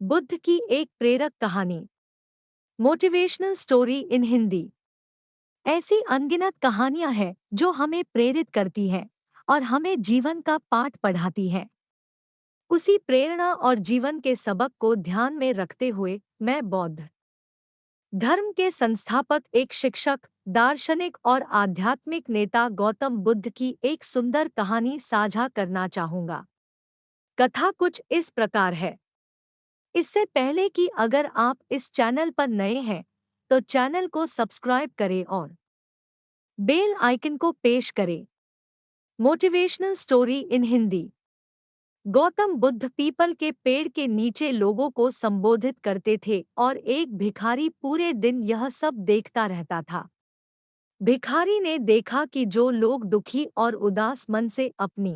बुद्ध की एक प्रेरक कहानी। Motivational story in Hindi. ऐसी अनगिनत कहानियां हैं जो हमें प्रेरित करती हैं और हमें जीवन का पाठ पढ़ाती हैं। उसी प्रेरणा और जीवन के सबक को ध्यान में रखते हुए मैं बौद्ध धर्म के संस्थापक, एक शिक्षक, दार्शनिक और आध्यात्मिक नेता गौतम बुद्ध की एक सुंदर कहानी साझा करना चाहूँगा। कथा कुछ इस प्रकार है। इससे पहले कि अगर आप इस चैनल पर नए हैं तो चैनल को सब्सक्राइब करें और बेल आइकन को पेश करें। Motivational story in Hindi. Gautam Buddha people के पेड़ के नीचे लोगों को संबोधित करते थे और एक भिखारी पूरे दिन यह सब देखता रहता था। भिखारी ने देखा कि जो लोग दुखी और उदास मन से अपनी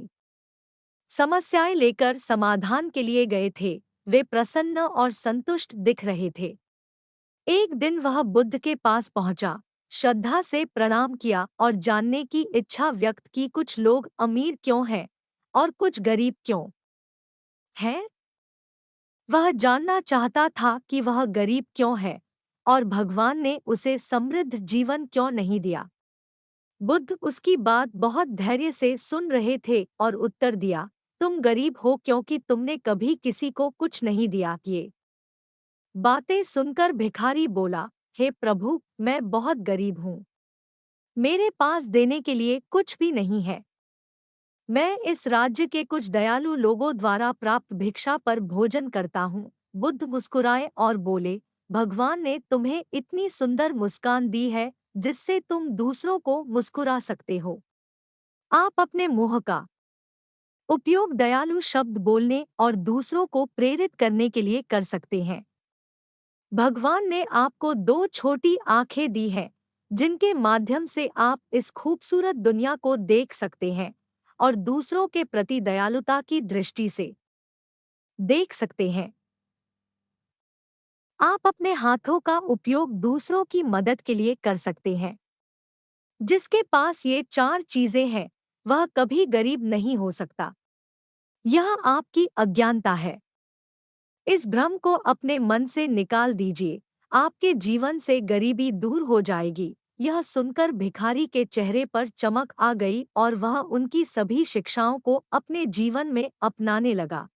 समस्याएं लेकर समाधान के लिए गए थे, वे प्रसन्न और संतुष्ट दिख रहे थे। एक दिन वह बुद्ध के पास पहुंचा, श्रद्धा से प्रणाम किया और जानने की इच्छा व्यक्त की, कुछ लोग अमीर क्यों हैं और कुछ गरीब क्यों हैं। वह जानना चाहता था कि वह गरीब क्यों है और भगवान ने उसे समृद्ध जीवन क्यों नहीं दिया। बुद्ध उसकी बात बहुत धैर्य से सुन रहे थे और उत्तर दिया, तुम गरीब हो क्योंकि तुमने कभी किसी को कुछ नहीं दिया। ये बातें सुनकर भिखारी बोला, हे प्रभु, मैं बहुत गरीब हूँ। मेरे पास देने के लिए कुछ भी नहीं है। मैं इस राज्य के कुछ दयालु लोगों द्वारा प्राप्त भिक्षा पर भोजन करता हूँ। बुद्ध मुस्कुराए और बोले, भगवान ने तुम्हें इतनी सुंदर मुस्कान दी है जिससे तुम दूसरों को मुस्कुरा सकते हो। आप अपने मुंह का उपयोग दयालु शब्द बोलने और दूसरों को प्रेरित करने के लिए कर सकते हैं। भगवान ने आपको दो छोटी आंखें दी हैं जिनके माध्यम से आप इस खूबसूरत दुनिया को देख सकते हैं और दूसरों के प्रति दयालुता की दृष्टि से देख सकते हैं। आप अपने हाथों का उपयोग दूसरों की मदद के लिए कर सकते हैं। जिसके पास ये चार चीजें हैं वह कभी गरीब नहीं हो सकता। यह आपकी अज्ञानता है। इस भ्रम को अपने मन से निकाल दीजिए, आपके जीवन से गरीबी दूर हो जाएगी। यह सुनकर भिखारी के चेहरे पर चमक आ गई और वह उनकी सभी शिक्षाओं को अपने जीवन में अपनाने लगा।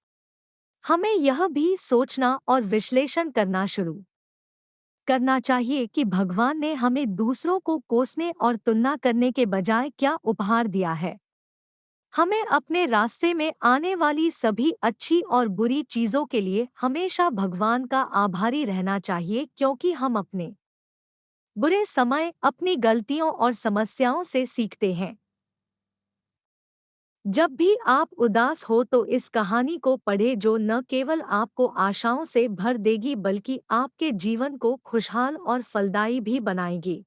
हमें यह भी सोचना और विश्लेषण करना शुरू करना चाहिए कि भगवान ने हमें दूसरों को कोसने और तुलना करने के बजाय क्या उपहार दिया है। हमें अपने रास्ते में आने वाली सभी अच्छी और बुरी चीज़ों के लिए हमेशा भगवान का आभारी रहना चाहिए, क्योंकि हम अपने बुरे समय, अपनी गलतियों और समस्याओं से सीखते हैं। जब भी आप उदास हो तो इस कहानी को पढ़ें, जो न केवल आपको आशाओं से भर देगी बल्कि आपके जीवन को खुशहाल और फलदायी भी बनाएगी।